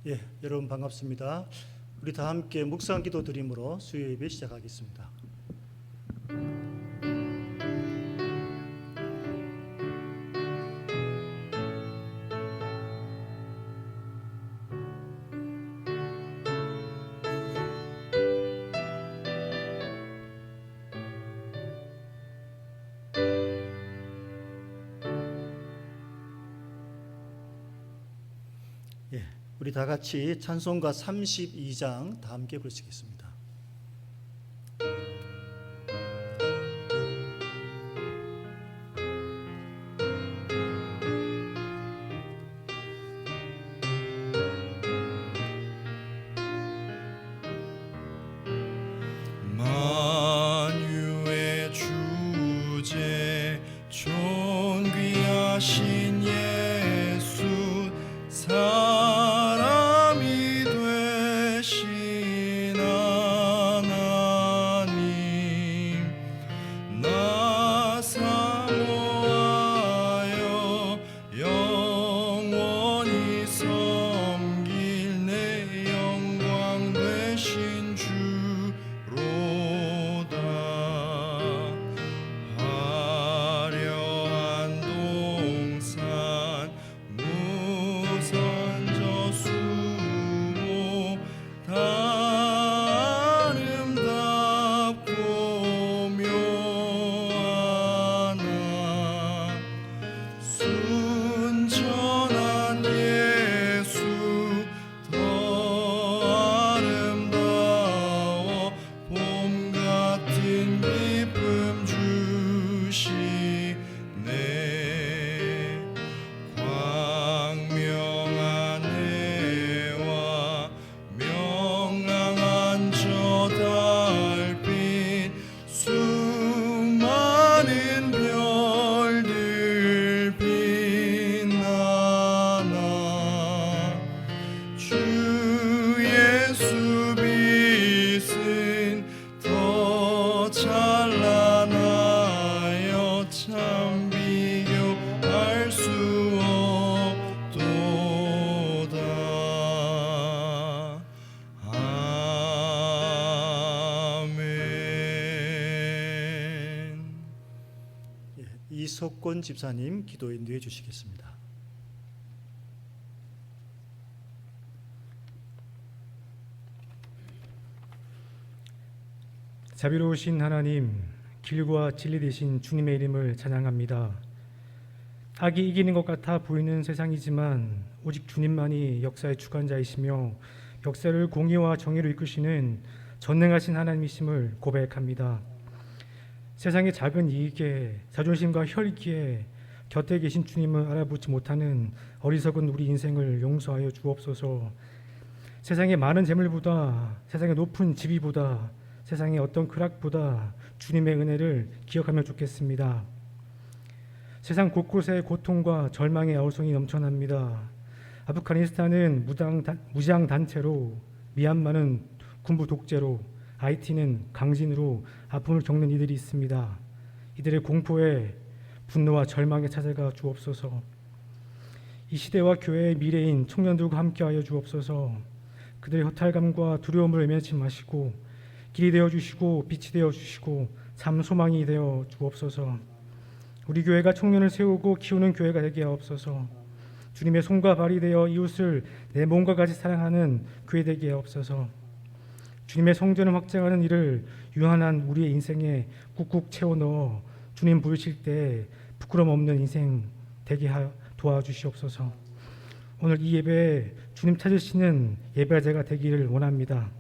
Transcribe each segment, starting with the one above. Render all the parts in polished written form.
예, 여러분 반갑습니다. 우리 다 함께 묵상 기도 드림으로 수요 예배 시작하겠습니다. 예, 우리 다 같이 찬송가 32장 다 함께 부르시겠습니다. 만유의 주제 존귀하신 예수 사람이 되신 하나님 나 사모하여 영원히 섬길 내 영광 되신 주로다. 화려한 동산 무선저 수모 다 아름답고 묘하나 순전한 예수 더 아름다워 봄 같은 기쁨 주시네. 광명한 해와 명랑한 저 달빛 수많은 별들 빛나나 주 예수 빛은 더 찬란하여 참 비교할 수 없도다. 아멘. 예, 이석권 집사님 기도 인도해 주시겠습니다. 자비로우신 하나님, 길과 진리 되신 주님의 이름을 찬양합니다. 악이 이기는 것 같아 보이는 세상이지만 오직 주님만이 역사의 주관자이시며 역사를 공의와 정의로 이끄시는 전능하신 하나님이심을 고백합니다. 세상의 작은 이익에 자존심과 혈기에 곁에 계신 주님을 알아보지 못하는 어리석은 우리 인생을 용서하여 주옵소서. 세상의 많은 재물보다, 세상의 높은 지위보다, 세상의 어떤 쾌락보다 주님의 은혜를 기억하면 좋겠습니다. 세상 곳곳에 고통과 절망의 아우성이 넘쳐납니다. 아프가니스탄은 무장 단체로, 미얀마는 군부 독재로, 하이티는 강진으로 아픔을 겪는 이들이 있습니다. 이들의 공포에 분노와 절망에 찾아가 주옵소서. 이 시대와 교회의 미래인 청년들과 함께하여 주옵소서. 그들의 허탈감과 두려움을 외면치 마시고 길이 되어 주시고 빛이 되어 주시고 참 소망이 되어 주옵소서. 우리 교회가 청년을 세우고 키우는 교회가 되게 하옵소서. 주님의 손과 발이 되어 이웃을 내 몸과 같이 사랑하는 교회 되게 하옵소서. 주님의 성전을 확장하는 일을 유한한 우리의 인생에 꾹꾹 채워 넣어 주님 부르실 때 부끄럼 없는 인생 되게 도와주시옵소서. 오늘 이 예배에 주님 찾으시는 예배자가 되기를 원합니다.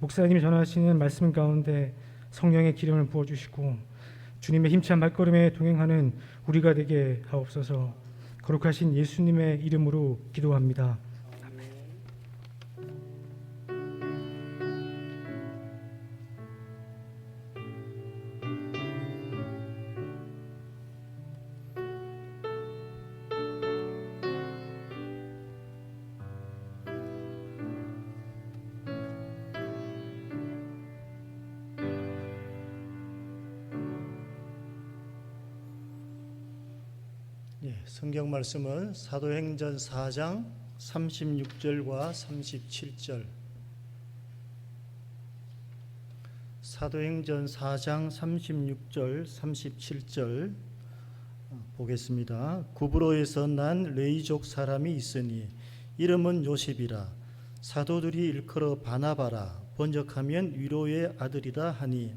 목사님이 전하시는 말씀 가운데 성령의 기름을 부어주시고 주님의 힘찬 발걸음에 동행하는 우리가 되게 하옵소서. 거룩하신 예수님의 이름으로 기도합니다. 성경 말씀은 사도행전 4장 36절과 37절, 사도행전 4장 36절 37절 보겠습니다. 구브로에서 난 레이족 사람이 있으니 이름은 요셉이라. 사도들이 일컬어 바나바라, 번역하면 위로의 아들이라 하니,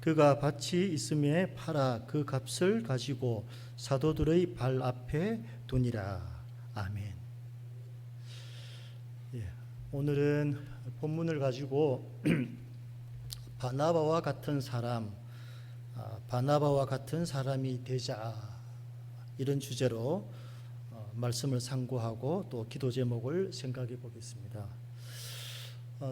그가 밭이 있음에 팔아 그 값을 가지고 사도들의 발 앞에 두니라. 아멘. 오늘은 본문을 가지고 바나바와 같은 사람, 바나바와 같은 사람이 되자, 이런 주제로 말씀을 상고하고 또 기도 제목을 생각해 보겠습니다.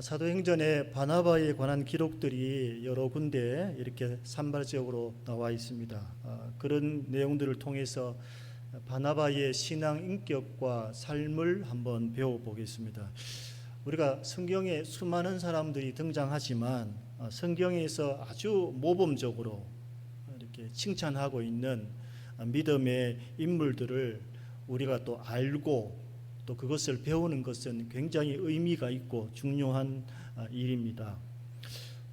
사도행전에 바나바에 관한 기록들이 여러 군데 이렇게 산발적으로 나와 있습니다. 그런 내용들을 통해서 바나바의 신앙 인격과 삶을 한번 배워보겠습니다. 우리가 성경에 수많은 사람들이 등장하지만 성경에서 아주 모범적으로 이렇게 칭찬하고 있는 믿음의 인물들을 우리가 또 알고 또 그것을 배우는 것은 굉장히 의미가 있고 중요한 일입니다.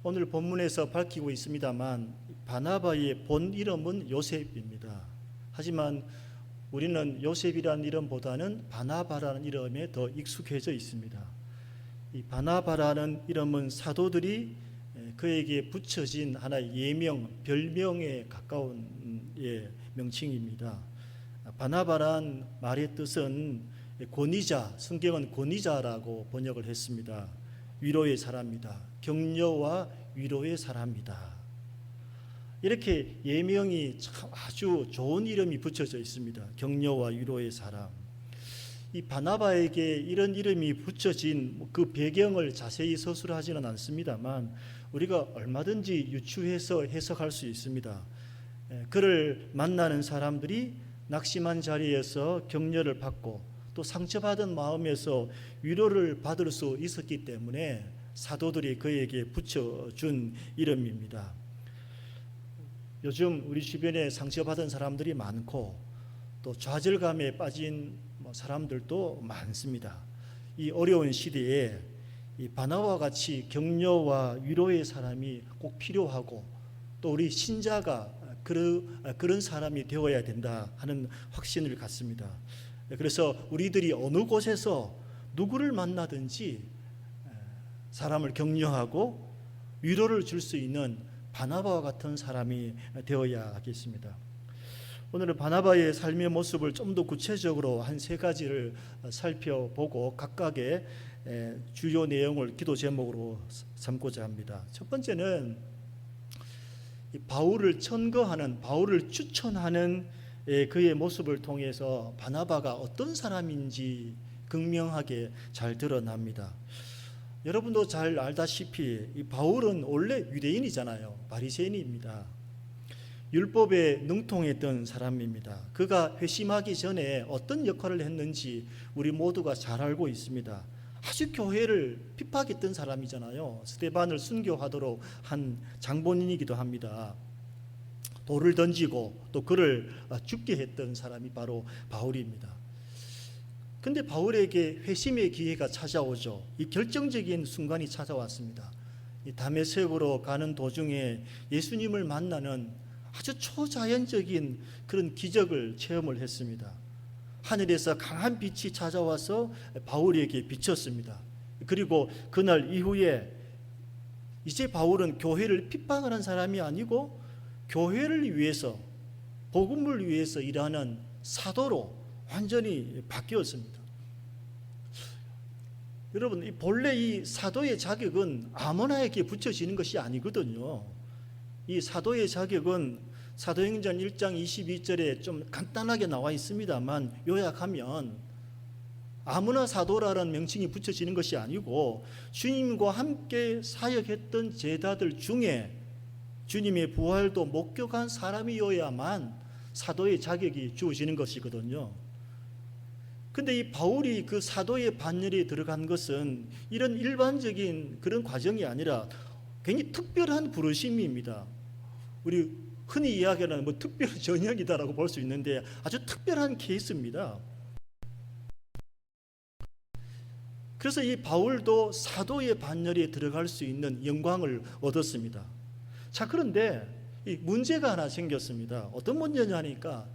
오늘 본문에서 밝히고 있습니다만 바나바의 본 이름은 요셉입니다. 하지만 우리는 요셉이라는 이름보다는 바나바라는 이름에 더 익숙해져 있습니다. 이 바나바라는 이름은 사도들이 그에게 붙여진 하나의 예명, 별명에 가까운 명칭입니다. 바나바란 말의 뜻은 권위자, 성경은 권위자라고 번역을 했습니다. 위로의 사람이다. 격려와 위로의 사람이다. 이렇게 예명이 참 아주 좋은 이름이 붙여져 있습니다. 격려와 위로의 사람. 이 바나바에게 이런 이름이 붙여진 그 배경을 자세히 서술하지는 않습니다만 우리가 얼마든지 유추해서 해석할 수 있습니다. 그를 만나는 사람들이 낙심한 자리에서 격려를 받고 또 상처받은 마음에서 위로를 받을 수 있었기 때문에 사도들이 그에게 붙여준 이름입니다. 요즘 우리 주변에 상처받은 사람들이 많고 또 좌절감에 빠진 사람들도 많습니다. 이 어려운 시대에 이 바나바와 같이 격려와 위로의 사람이 꼭 필요하고 또 우리 신자가 그런 사람이 되어야 된다 하는 확신을 갖습니다. 그래서 우리들이 어느 곳에서 누구를 만나든지 사람을 격려하고 위로를 줄 수 있는 바나바와 같은 사람이 되어야 하겠습니다. 오늘은 바나바의 삶의 모습을 좀 더 구체적으로 한 세 가지를 살펴보고 각각의 주요 내용을 기도 제목으로 삼고자 합니다. 첫 번째는 바울을 천거하는, 바울을 추천하는 그의 모습을 통해서 바나바가 어떤 사람인지 극명하게 잘 드러납니다. 여러분도 잘 알다시피 이 바울은 원래 유대인이잖아요. 바리새인입니다. 율법에 능통했던 사람입니다. 그가 회심하기 전에 어떤 역할을 했는지 우리 모두가 잘 알고 있습니다. 아주 교회를 핍박했던 사람이잖아요. 스데반을 순교하도록 한 장본인이기도 합니다. 돌을 던지고 또 그를 죽게 했던 사람이 바로 바울입니다. 근데 바울에게 회심의 기회가 찾아오죠. 이 결정적인 순간이 찾아왔습니다. 이 다메섹으로 가는 도중에 예수님을 만나는 아주 초자연적인 그런 기적을 체험을 했습니다. 하늘에서 강한 빛이 찾아와서 바울에게 비쳤습니다. 그리고 그날 이후에 이제 바울은 교회를 핍박하는 사람이 아니고 교회를 위해서, 복음을 위해서 일하는 사도로 완전히 바뀌었습니다. 여러분, 본래 이 사도의 자격은 아무나에게 붙여지는 것이 아니거든요. 이 사도의 자격은 사도행전 1장 22절에 좀 간단하게 나와 있습니다만 요약하면 아무나 사도라는 명칭이 붙여지는 것이 아니고 주님과 함께 사역했던 제자들 중에 주님의 부활도 목격한 사람이어야만 사도의 자격이 주어지는 것이거든요. 근데 이 바울이 그 사도의 반열에 들어간 것은 이런 일반적인 그런 과정이 아니라 굉장히 특별한 부르심입니다. 우리 흔히 이야기하는 특별 전형이다라고 볼 수 있는데 아주 특별한 케이스입니다. 그래서 이 바울도 사도의 반열에 들어갈 수 있는 영광을 얻었습니다. 자, 그런데 이 문제가 하나 생겼습니다. 어떤 문제냐 하니까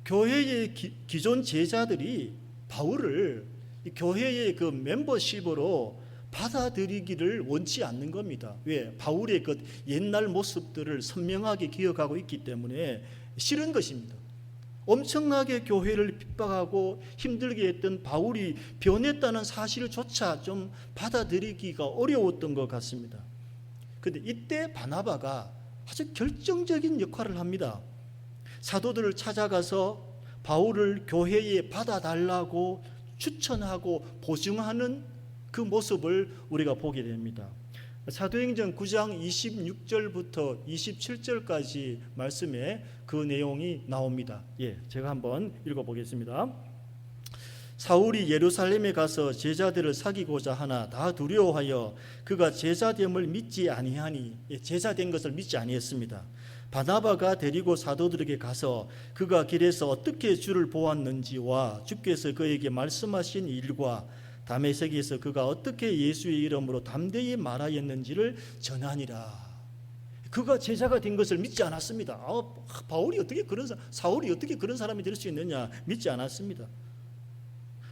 교회의 기존 제자들이 바울을 이 교회의 그 멤버십으로 받아들이기를 원치 않는 겁니다. 왜? 바울의 그 옛날 모습들을 선명하게 기억하고 있기 때문에 싫은 것입니다. 엄청나게 교회를 핍박하고 힘들게 했던 바울이 변했다는 사실조차 좀 받아들이기가 어려웠던 것 같습니다. 그런데 이때 바나바가 아주 결정적인 역할을 합니다. 사도들을 찾아가서 바울을 교회에 받아달라고 추천하고 보증하는 그 모습을 우리가 보게 됩니다. 사도행전 9장 26절부터 27절까지 말씀에 그 내용이 나옵니다. 제가 한번 읽어보겠습니다. 사울이 예루살렘에 가서 제자들을 사귀고자 하나 다 두려워하여 그가 제자됨을 믿지 아니하니, 제자된 것을 믿지 아니했습니다. 바나바가 데리고 사도들에게 가서 그가 길에서 어떻게 주를 보았는지와 주께서 그에게 말씀하신 일과 다메섹에서 그가 어떻게 예수의 이름으로 담대히 말하였는지를 전하니라. 그가 제자가 된 것을 믿지 않았습니다. 바울이 어떻게 사울이 어떻게 그런 사람이 될 수 있느냐 믿지 않았습니다.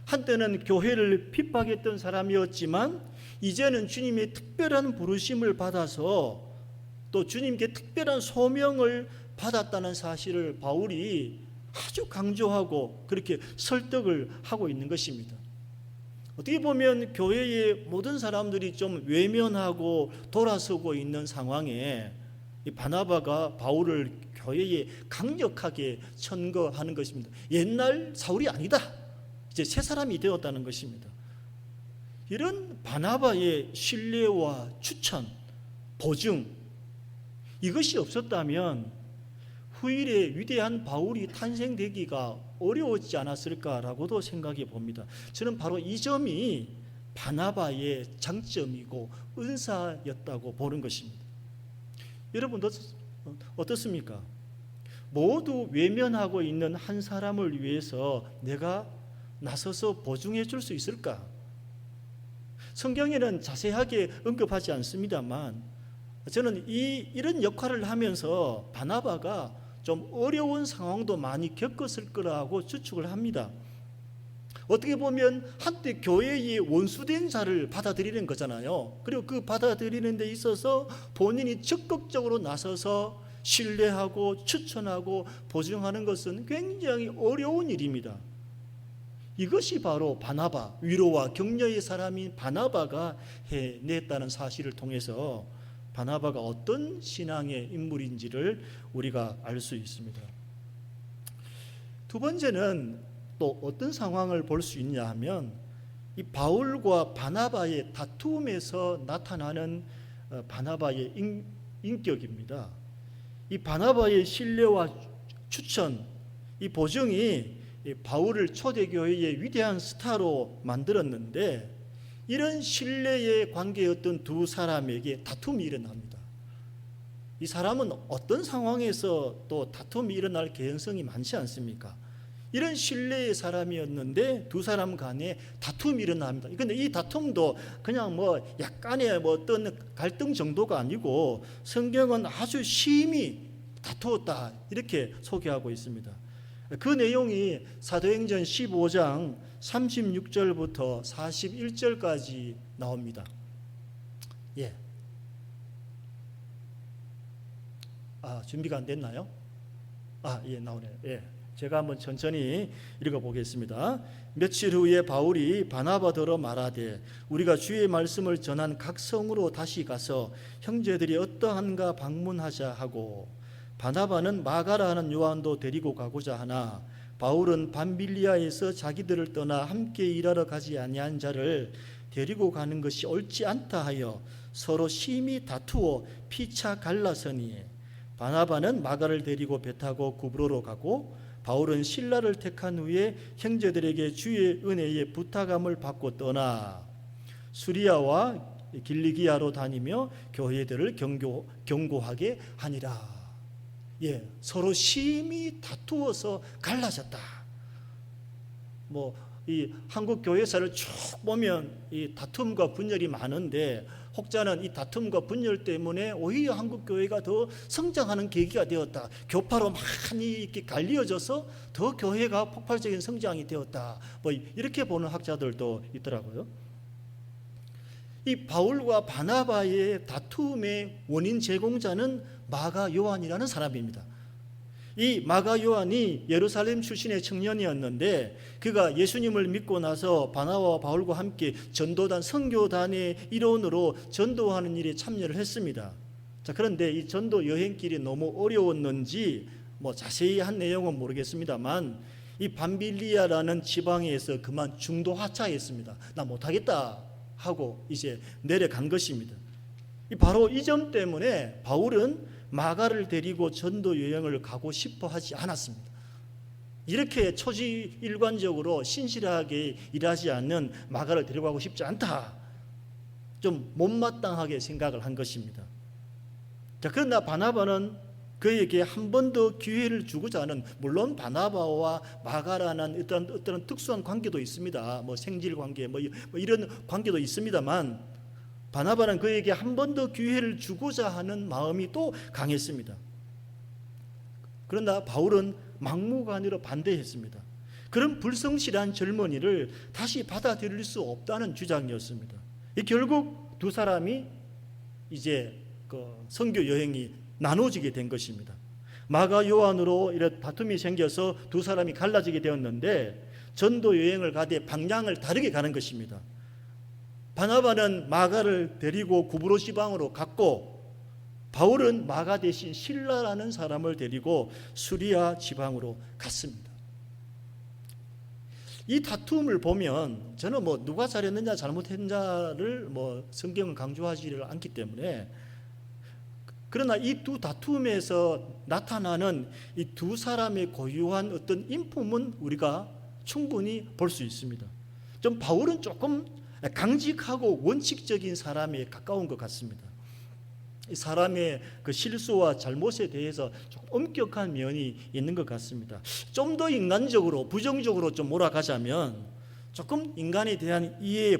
한때는 교회를 핍박했던 사람이었지만 이제는 주님의 특별한 부르심을 받아서 또 주님께 특별한 소명을 받았다는 사실을 바울이 아주 강조하고 그렇게 설득을 하고 있는 것입니다. 어떻게 보면 교회의 모든 사람들이 좀 외면하고 돌아서고 있는 상황에 이 바나바가 바울을 교회에 강력하게 천거하는 것입니다. 옛날 사울이 아니다. 이제 새 사람이 되었다는 것입니다. 이런 바나바의 신뢰와 추천, 보증, 이것이 없었다면 후일에 위대한 바울이 탄생되기가 어려웠지 않았을까라고도 생각해 봅니다. 저는 바로 이 점이 바나바의 장점이고 은사였다고 보는 것입니다. 여러분 어떻습니까? 모두 외면하고 있는 한 사람을 위해서 내가 나서서 보증해 줄 수 있을까? 성경에는 자세하게 언급하지 않습니다만 저는 이런 역할을 하면서 바나바가 좀 어려운 상황도 많이 겪었을 거라고 추측을 합니다. 어떻게 보면 한때 교회의 원수된 자를 받아들이는 거잖아요. 그리고 그 받아들이는 데 있어서 본인이 적극적으로 나서서 신뢰하고 추천하고 보증하는 것은 굉장히 어려운 일입니다. 이것이 바로 바나바, 위로와 격려의 사람인 바나바가 해냈다는 사실을 통해서 바나바가 어떤 신앙의 인물인지를 우리가 알 수 있습니다. 두 번째는 또 어떤 상황을 볼 수 있냐 하면 이 바울과 바나바의 다툼에서 나타나는 바나바의 인격입니다. 이 바나바의 신뢰와 추천, 이 보증이 바울을 초대교회의 위대한 스타로 만들었는데 이런 신뢰의 관계였던 두 사람에게 다툼이 일어납니다. 이 사람은 어떤 상황에서 또 다툼이 일어날 개연성이 많지 않습니까? 이런 신뢰의 사람이었는데 두 사람 간에 다툼이 일어납니다. 그런데 이 다툼도 그냥 약간의 어떤 갈등 정도가 아니고 성경은 아주 심히 다투었다 이렇게 소개하고 있습니다. 그 내용이 사도행전 15장 36절부터 41절까지 나옵니다. 준비가 안 됐나요? 나오네요. 제가 한번 천천히 읽어보겠습니다. 며칠 후에 바울이 바나바더러 말하되 우리가 주의 말씀을 전한 각 성으로 다시 가서 형제들이 어떠한가 방문하자 하고 바나바는 마가라 하는 요한도 데리고 가고자 하나 바울은 밤빌리아에서 자기들을 떠나 함께 일하러 가지 아니한 자를 데리고 가는 것이 옳지 않다 하여 서로 심히 다투어 피차 갈라서니 바나바는 마가를 데리고 배 타고 구브로로 가고 바울은 실라를 택한 후에 형제들에게 주의 은혜에 부탁함을 받고 떠나 수리아와 길리기아로 다니며 교회들을 경고하게 하니라. 서로 심히 다투어서 갈라졌다. 이 한국 교회사를 쭉 보면 이 다툼과 분열이 많은데 혹자는 이 다툼과 분열 때문에 오히려 한국 교회가 더 성장하는 계기가 되었다. 교파로 많이 이렇게 갈리어져서 더 교회가 폭발적인 성장이 되었다. 뭐 이렇게 보는 학자들도 있더라고요. 이 바울과 바나바의 다툼의 원인 제공자는 마가 요한이라는 사람입니다. 이 마가 요한이 예루살렘 출신의 청년이었는데 그가 예수님을 믿고 나서 바나바와 바울과 함께 전도단 선교단의 일원으로 전도하는 일에 참여를 했습니다. 자, 그런데 이 전도 여행길이 너무 어려웠는지 뭐 자세히 한 내용은 모르겠습니다만 이 밤빌리아라는 지방에서 그만 중도 하차했습니다. 나 못하겠다 하고 이제 내려간 것입니다. 바로 이 점 때문에 바울은 마가를 데리고 전도 여행을 가고 싶어 하지 않았습니다. 이렇게 초지일관적으로 신실하게 일하지 않는 마가를 데리고 가고 싶지 않다. 좀 못마땅하게 생각을 한 것입니다. 자, 그러나 바나바는 그에게 한 번 더 기회를 주고자 하는, 물론 바나바와 마가라는 어떤 특수한 관계도 있습니다. 뭐 생질 관계, 뭐 이런 관계도 있습니다만 바나바는 그에게 한 번 더 기회를 주고자 하는 마음이 또 강했습니다. 그러나 바울은 막무가내로 반대했습니다. 그런 불성실한 젊은이를 다시 받아들일 수 없다는 주장이었습니다. 결국 두 사람이 이제 그 선교 여행이 나눠지게 된 것입니다. 마가 요한으로 이런 다툼이 생겨서 두 사람이 갈라지게 되었는데 전도 여행을 가되 방향을 다르게 가는 것입니다. 바나바는 마가를 데리고 구브로 지방으로 갔고 바울은 마가 대신 실라라는 사람을 데리고 수리아 지방으로 갔습니다. 이 다툼을 보면 저는 뭐 누가 잘했느냐 잘못했느냐를 뭐 성경은 강조하지를 않기 때문에, 그러나 이 두 다툼에서 나타나는 이 두 사람의 고유한 어떤 인품은 우리가 충분히 볼 수 있습니다. 좀 바울은 조금 강직하고 원칙적인 사람에 가까운 것 같습니다. 이 사람의 그 실수와 잘못에 대해서 좀 엄격한 면이 있는 것 같습니다. 좀 더 인간적으로 부정적으로 좀 몰아가자면 조금 인간에 대한 이해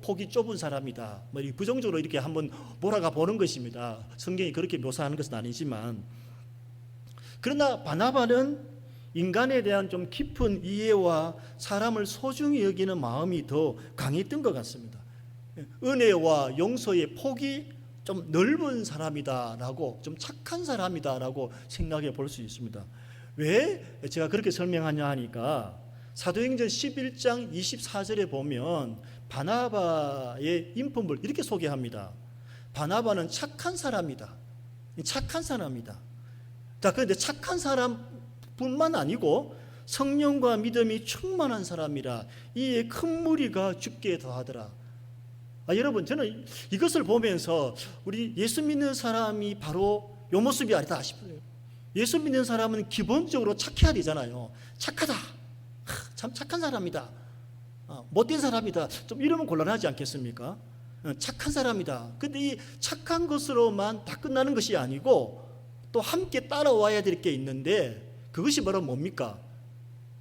폭이 좁은 사람이다. 부정적으로 이렇게 한번 몰아가 보는 것입니다. 성경이 그렇게 묘사하는 것은 아니지만, 그러나 바나바는 인간에 대한 좀 깊은 이해와 사람을 소중히 여기는 마음이 더 강했던 것 같습니다. 은혜와 용서의 폭이 좀 넓은 사람이다라고, 좀 착한 사람이다라고 생각해 볼 수 있습니다. 왜 제가 그렇게 설명하냐 하니까 사도행전 11장 24절에 보면 바나바의 인품을 이렇게 소개합니다. 바나바는 착한 사람이다. 착한 사람이다. 자, 그런데 착한 사람뿐만 아니고 성령과 믿음이 충만한 사람이라 이에 큰 무리가 죽게 더하더라. 여러분, 저는 이것을 보면서 우리 예수 믿는 사람이 바로 이 모습이 아니다 싶어요. 예수 믿는 사람은 기본적으로 착해야 되잖아요. 착하다. 참 착한 사람이다. 못된 사람이다. 좀 이러면 곤란하지 않겠습니까? 착한 사람이다. 근데 이 착한 것으로만 다 끝나는 것이 아니고 또 함께 따라와야 될 게 있는데, 그것이 바로 뭡니까?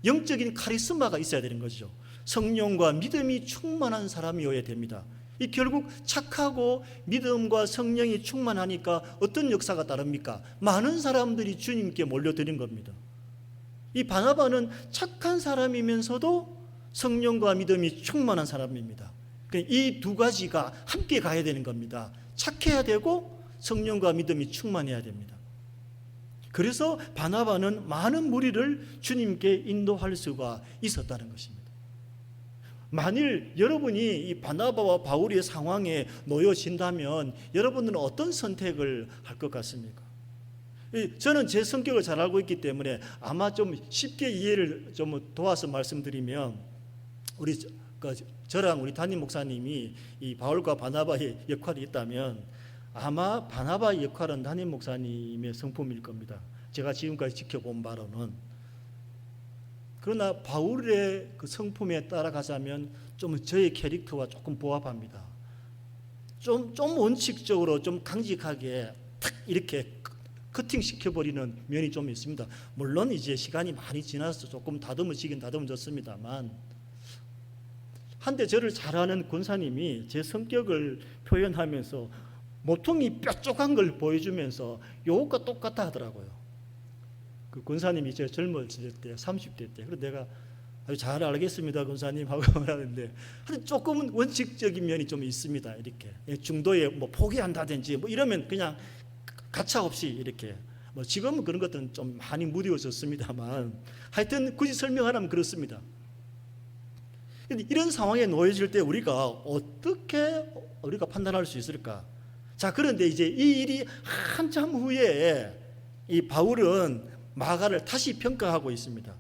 영적인 카리스마가 있어야 되는 거죠. 성령과 믿음이 충만한 사람이어야 됩니다. 이 결국 착하고 믿음과 성령이 충만하니까 어떤 역사가 따릅니까? 많은 사람들이 주님께 몰려드는 겁니다. 이 바나바는 착한 사람이면서도 성령과 믿음이 충만한 사람입니다. 이 두 가지가 함께 가야 되는 겁니다. 착해야 되고 성령과 믿음이 충만해야 됩니다. 그래서 바나바는 많은 무리를 주님께 인도할 수가 있었다는 것입니다. 만일 여러분이 이 바나바와 바울의 상황에 놓여진다면 여러분은 어떤 선택을 할 것 같습니까? 저는 제 성격을 잘 알고 있기 때문에 아마 좀 쉽게 이해를 좀 도와서 말씀드리면, 저랑 우리 담임 목사님이 이 바울과 바나바의 역할이 있다면 아마 바나바의 역할은 담임 목사님의 성품일 겁니다. 제가 지금까지 지켜본 바로는. 그러나 바울의 그 성품에 따라가자면 좀 저의 캐릭터와 조금 부합합니다. 좀 원칙적으로 좀 강직하게 탁 이렇게 커팅시켜버리는 면이 좀 있습니다. 물론 이제 시간이 많이 지나서 조금 다듬어지긴 다듬어졌습니다만, 한때 저를 잘 아는 권사님이 제 성격을 표현하면서 모퉁이 뾰족한 걸 보여주면서 요것과 똑같다 하더라고요. 그 권사님이 제 젊었을 때 30대 때. 그래서 내가 아주 잘 알겠습니다 권사님 하고 말하는데 조금은 원칙적인 면이 좀 있습니다. 이렇게 중도에 뭐 포기한다든지 뭐 이러면 그냥 가차 없이 이렇게 뭐 지금은 그런 것들은 좀 많이 무뎌졌습니다만 하여튼 굳이 설명하라면 그렇습니다. 근데 이런 상황에 놓여질 때 우리가 어떻게 우리가 판단할 수 있을까? 자, 그런데 이제 이 일이 한참 후에 이 바울은 마가를 다시 평가하고 있습니다.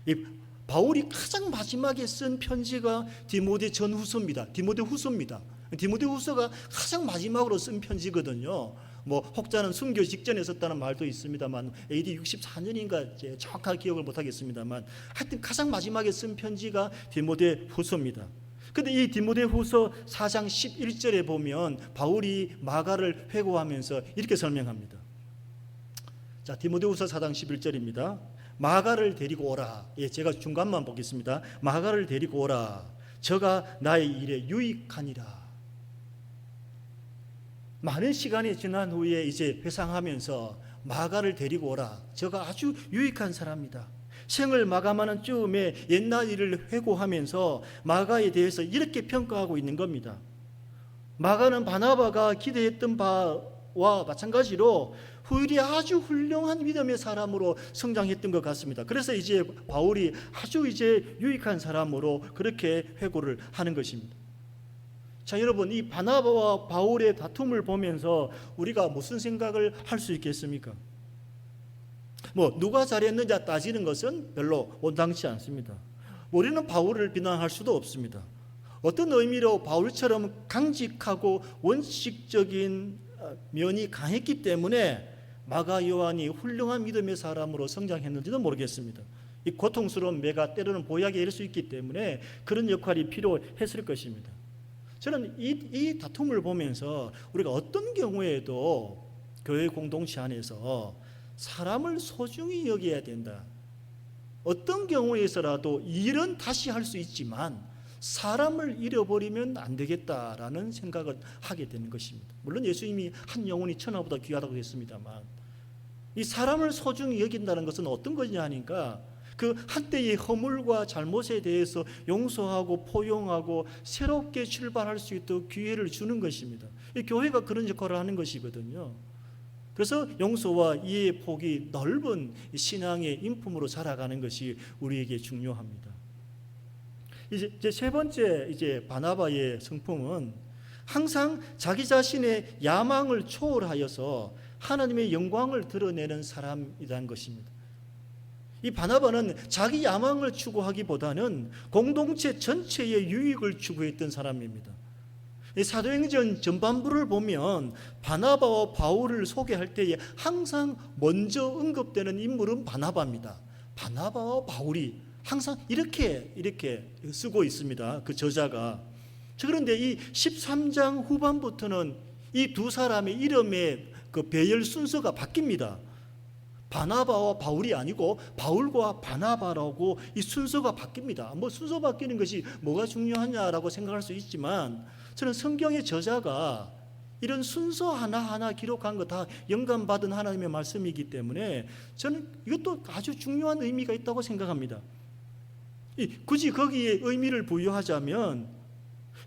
이 바울이 가장 마지막에 쓴 편지가 디모데 전후서입니다. 디모데 후서입니다. 디모데 후서가 가장 마지막으로 쓴 편지거든요. 뭐 혹자는 순교 직전에 썼다는 말도 있습니다만 AD 64년인가 정확하게 기억을 못하겠습니다만 하여튼 가장 마지막에 쓴 편지가 디모데 후서입니다. 근데 이 디모데 후서 4장 11절에 보면 바울이 마가를 회고하면서 이렇게 설명합니다. 자, 디모데 후서 4장 11절입니다. 마가를 데리고 오라. 예, 제가 중간만 보겠습니다. 마가를 데리고 오라. 저가 나의 일에 유익하니라. 많은 시간이 지난 후에 이제 회상하면서 마가를 데리고 오라. 저가 아주 유익한 사람이다. 생을 마감하는 쯤에 옛날 일을 회고하면서 마가에 대해서 이렇게 평가하고 있는 겁니다. 마가는 바나바가 기대했던 바와 마찬가지로 후일이 아주 훌륭한 믿음의 사람으로 성장했던 것 같습니다. 그래서 이제 바울이 아주 이제 유익한 사람으로 그렇게 회고를 하는 것입니다. 자, 여러분, 이 바나바와 바울의 다툼을 보면서 우리가 무슨 생각을 할 수 있겠습니까? 뭐 누가 잘했느냐 따지는 것은 별로 온당치 않습니다. 우리는 바울을 비난할 수도 없습니다. 어떤 의미로 바울처럼 강직하고 원칙적인 면이 강했기 때문에 마가 요한이 훌륭한 믿음의 사람으로 성장했는지도 모르겠습니다. 이 고통스러운 매가 때로는 보약에 이를 수 있기 때문에 그런 역할이 필요했을 것입니다. 저는 이 다툼을 보면서 우리가 어떤 경우에도 교회 공동체 안에서 사람을 소중히 여겨야 된다. 어떤 경우에서라도 일은 다시 할 수 있지만 사람을 잃어버리면 안 되겠다라는 생각을 하게 되는 것입니다. 물론 예수님이 한 영혼이 천하보다 귀하다고 했습니다만 이 사람을 소중히 여긴다는 것은 어떤 거냐 하니까 그 한때의 허물과 잘못에 대해서 용서하고 포용하고 새롭게 출발할 수 있도록 기회를 주는 것입니다. 이 교회가 그런 역할을 하는 것이거든요. 그래서 용서와 이해의 폭이 넓은 신앙의 인품으로 살아가는 것이 우리에게 중요합니다. 이제 세 번째 이제 바나바의 성품은 항상 자기 자신의 야망을 초월하여서 하나님의 영광을 드러내는 사람이라는 것입니다. 이 바나바는 자기 야망을 추구하기보다는 공동체 전체의 유익을 추구했던 사람입니다. 사도행전 전반부를 보면 바나바와 바울을 소개할 때에 항상 먼저 언급되는 인물은 바나바입니다. 바나바와 바울이 항상 이렇게 쓰고 있습니다. 그 저자가. 그런데 이 13장 후반부터는 이 두 사람의 이름의 그 배열 순서가 바뀝니다. 바나바와 바울이 아니고 바울과 바나바라고 이 순서가 바뀝니다. 뭐 순서 바뀌는 것이 뭐가 중요하냐라고 생각할 수 있지만 저는 성경의 저자가 이런 순서 하나하나 기록한 거 다 영감받은 하나님의 말씀이기 때문에 저는 이것도 아주 중요한 의미가 있다고 생각합니다. 굳이 거기에 의미를 부여하자면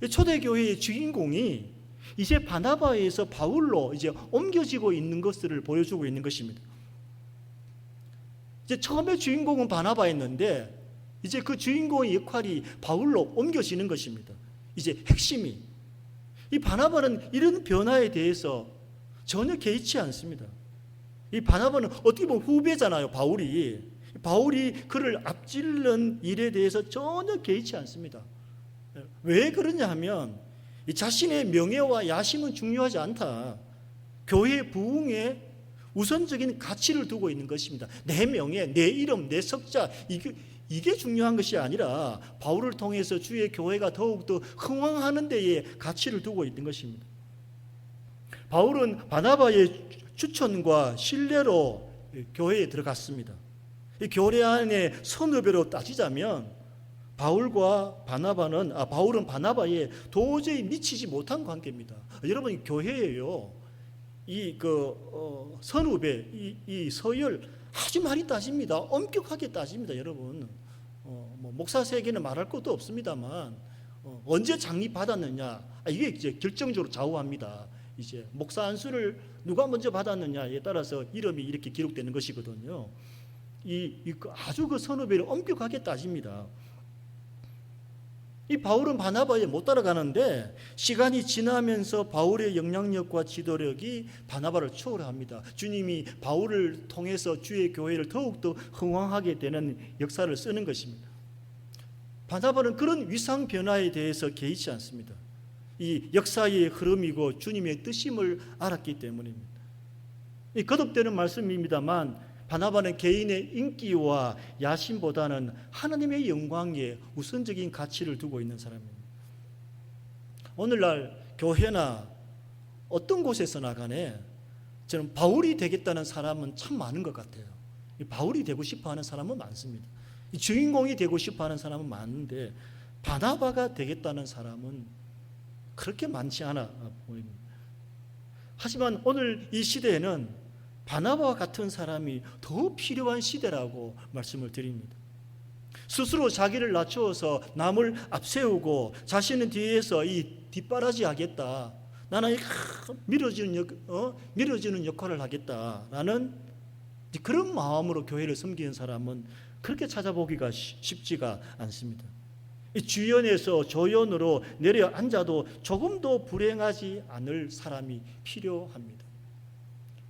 초대교회의 주인공이 이제 바나바에서 바울로 이제 옮겨지고 있는 것들을 보여주고 있는 것입니다. 이제 처음에 주인공은 바나바였는데 이제 그 주인공의 역할이 바울로 옮겨지는 것입니다. 이제 핵심이 이 바나바는 이런 변화에 대해서 전혀 개의치 않습니다. 이 바나바는 어떻게 보면 후배잖아요. 바울이 그를 앞질른 일에 대해서 전혀 개의치 않습니다. 왜 그러냐 하면 이 자신의 명예와 야심은 중요하지 않다. 교회 부흥에 우선적인 가치를 두고 있는 것입니다. 내 명예, 내 이름, 내 석자 이게 중요한 것이 아니라 바울을 통해서 주의 교회가 더욱더 흥왕하는 데에 가치를 두고 있는 것입니다. 바울은 바나바의 추천과 신뢰로 교회에 들어갔습니다. 이 교회 안에 선후배로 따지자면 바울과 바나바는 바울은 바나바에 도저히 미치지 못한 관계입니다. 여러분 교회예요. 선후배 이 서열 아주 많이 따집니다. 엄격하게 따집니다, 여러분. 목사 세계는 말할 것도 없습니다만 언제 장립 받았느냐 이게 이제 결정적으로 좌우합니다. 이제 목사 안수를 누가 먼저 받았느냐에 따라서 이름이 이렇게 기록되는 것이거든요. 아주 그 선후배를 엄격하게 따집니다. 이 바울은 바나바에 못 따라가는데 시간이 지나면서 바울의 영향력과 지도력이 바나바를 초월합니다. 주님이 바울을 통해서 주의 교회를 더욱더 흥왕하게 되는 역사를 쓰는 것입니다. 바나바는 그런 위상 변화에 대해서 개의치 않습니다. 이 역사의 흐름이고 주님의 뜻임을 알았기 때문입니다. 이 거듭되는 말씀입니다만 바나바는 개인의 인기와 야심보다는 하나님의 영광에 우선적인 가치를 두고 있는 사람입니다. 오늘날 교회나 어떤 곳에서나 간에 저는 바울이 되겠다는 사람은 참 많은 것 같아요. 바울이 되고 싶어하는 사람은 많습니다. 주인공이 되고 싶어하는 사람은 많은데 바나바가 되겠다는 사람은 그렇게 많지 않아 보입니다. 하지만 오늘 이 시대에는 바나바와 같은 사람이 더 필요한 시대라고 말씀을 드립니다. 스스로 자기를 낮추어서 남을 앞세우고 자신은 뒤에서 뒷바라지 하겠다. 나는 밀어주는 역할을 하겠다라는 그런 마음으로 교회를 섬기는 사람은 그렇게 찾아보기가 쉽지가 않습니다. 주연에서 조연으로 내려앉아도 조금도 불행하지 않을 사람이 필요합니다.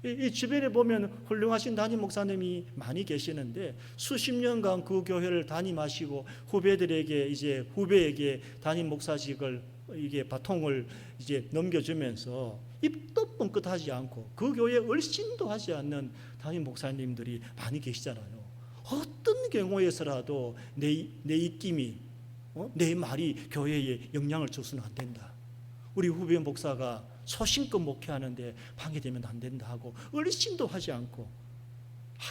이 주변에 보면 훌륭하신 담임 목사님이 많이 계시는데 수십 년간 그 교회를 담임하시고 후배에게 담임 목사직을 바통을 넘겨주면서 입도 뻥끗하지 않고 그 교회에 얼씬도 하지 않는 담임 목사님들이 많이 계시잖아요. 어떤 경우에서라도 내 입김이 내 말이 교회에 영향을 줘서는 안 된다. 우리 후배 목사가 소신껏 목회하는데 방해되면 안 된다 하고 얼씬도 하지 않고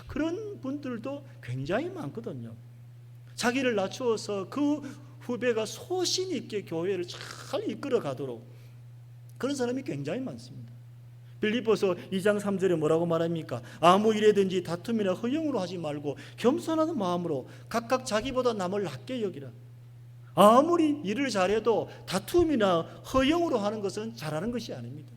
그런 분들도 굉장히 많거든요. 자기를 낮추어서 그 후배가 소신 있게 교회를 잘 이끌어 가도록 그런 사람이 굉장히 많습니다. 빌립보서 2장 3절에 뭐라고 말합니까? 아무 일에든지 다툼이나 허영으로 하지 말고 겸손한 마음으로 각각 자기보다 남을 낮게 여기라. 아무리 일을 잘해도 다툼이나 허영으로 하는 것은 잘하는 것이 아닙니다.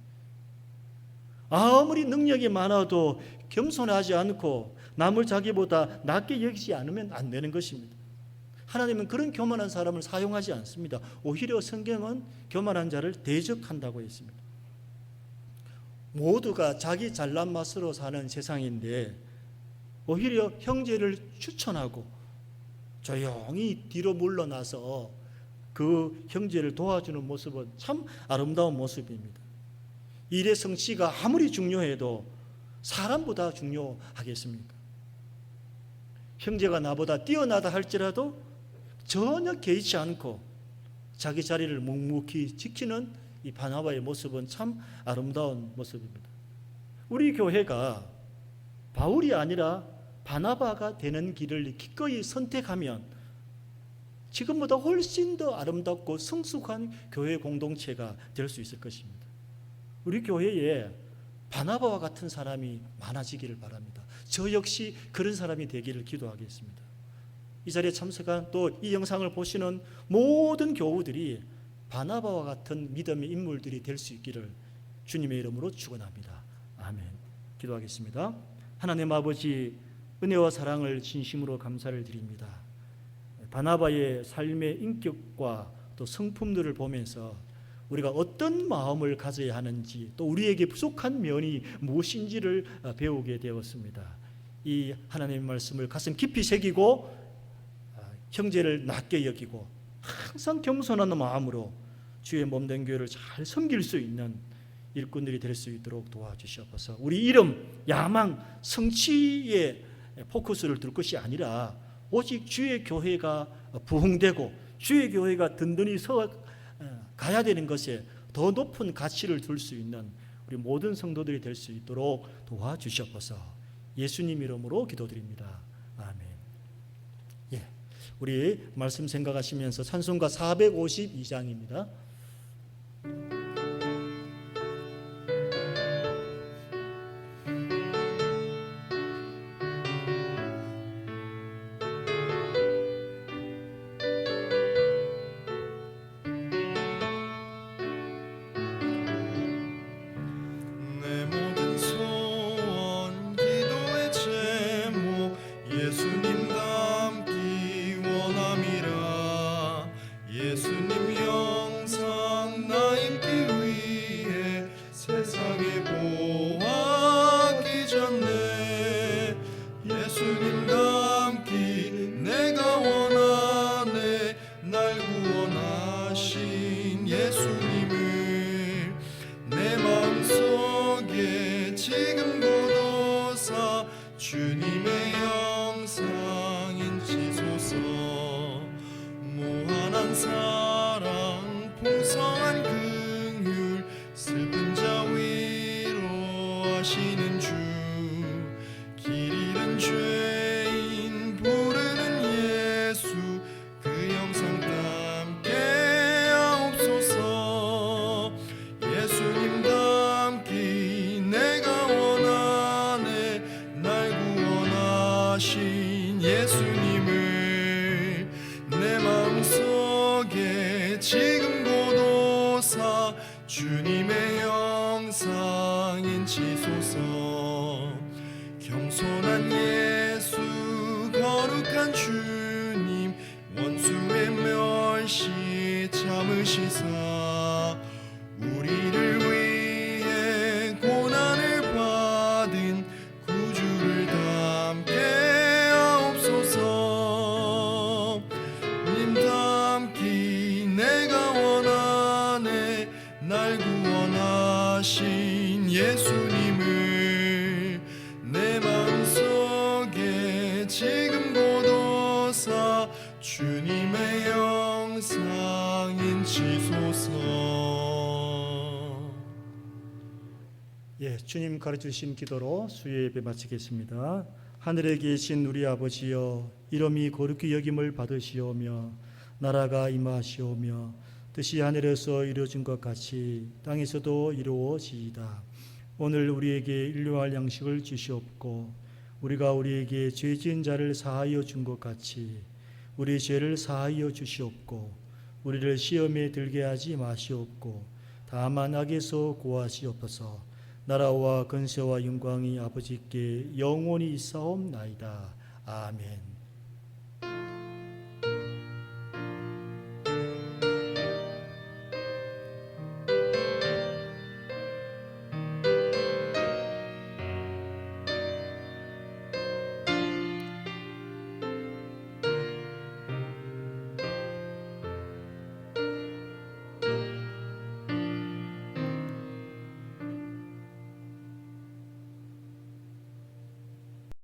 아무리 능력이 많아도 겸손하지 않고 남을 자기보다 낮게 여기지 않으면 안 되는 것입니다. 하나님은 그런 교만한 사람을 사용하지 않습니다. 오히려 성경은 교만한 자를 대적한다고 했습니다. 모두가 자기 잘난 맛으로 사는 세상인데 오히려 형제를 추천하고 조용히 뒤로 물러나서 그 형제를 도와주는 모습은 참 아름다운 모습입니다. 일의 성취가 아무리 중요해도 사람보다 중요하겠습니까? 형제가 나보다 뛰어나다 할지라도 전혀 개의치 않고 자기 자리를 묵묵히 지키는 이 바나바의 모습은 참 아름다운 모습입니다. 우리 교회가 바울이 아니라 바나바가 되는 길을 기꺼이 선택하면 지금보다 훨씬 더 아름답고 성숙한 교회 공동체가 될 수 있을 것입니다. 우리 교회에 바나바와 같은 사람이 많아지기를 바랍니다. 저 역시 그런 사람이 되기를 기도하겠습니다. 이 자리에 참석한 또 이 영상을 보시는 모든 교우들이 바나바와 같은 믿음의 인물들이 될 수 있기를 주님의 이름으로 축원합니다. 아멘. 기도하겠습니다. 하나님 아버지, 은혜와 사랑을 진심으로 감사를 드립니다. 바나바의 삶의 인격과 또 성품들을 보면서 우리가 어떤 마음을 가져야 하는지 또 우리에게 부족한 면이 무엇인지를 배우게 되었습니다. 이 하나님의 말씀을 가슴 깊이 새기고 형제를 낮게 여기고 항상 겸손한 마음으로 주의 몸된 교회를 잘 섬길 수 있는 일꾼들이 될 수 있도록 도와주시옵소서. 우리 이름, 야망, 성취에 포커스를 둘 것이 아니라 오직 주의 교회가 부흥되고 주의 교회가 든든히 서 가야 되는 것에 더 높은 가치를 둘 수 있는 우리 모든 성도들이 될 수 있도록 도와주시옵소서. 예수님 이름으로 기도드립니다. 아멘. 우리 말씀 생각하시면서 찬송가 452장입니다. 내 모든 소원 기도의 제목 예수님 닮기 원함이라. 예수님 영상 나 입기 위해 세상에 보았기 전에 예수님 닮기 내가 원하네. 날 구원하신 예수님을 내 마음속에 지금 고도사 주님의 영상 인치소서. 무한한 사랑 풍성한 긍휼 슬픈 자 위로하시는 주. 길 잃은 죄인 부르는 예수 그 영상 담게 하옵소서. 예수님 닮기 내가 원하네. 날 구원하신 예수님을 내 마음속에 지금 고도사 주님의 영상 인치소서. 겸손한 예수 거룩한 주님 원수의 멸시 참으시사 우리를 위해 고난을 받은 구주를 닮게 하옵소서. 님 닮기 내가 원하네. 날 구원하신 예수님을 내 마음속에 지금 고도사 주님의 영상 인치소서. 예, 주님 가르치신 기도로 수요 예배 마치겠습니다. 하늘에 계신 우리 아버지여, 이름이 거룩히 여김을 받으시오며 나라가 임하시오며 뜻이 하늘에서 이루어진 것 같이 땅에서도 이루어지이다. 오늘 우리에게 일용할 양식을 주시옵고 우리가 우리에게 죄 지은 자를 사하여 준 것 같이 우리 죄를 사하여 주시옵고 우리를 시험에 들게 하지 마시옵고 다만 악에서 구하시옵소서. 나라와 권세와 영광이 아버지께 영원히 있사옵나이다. 아멘.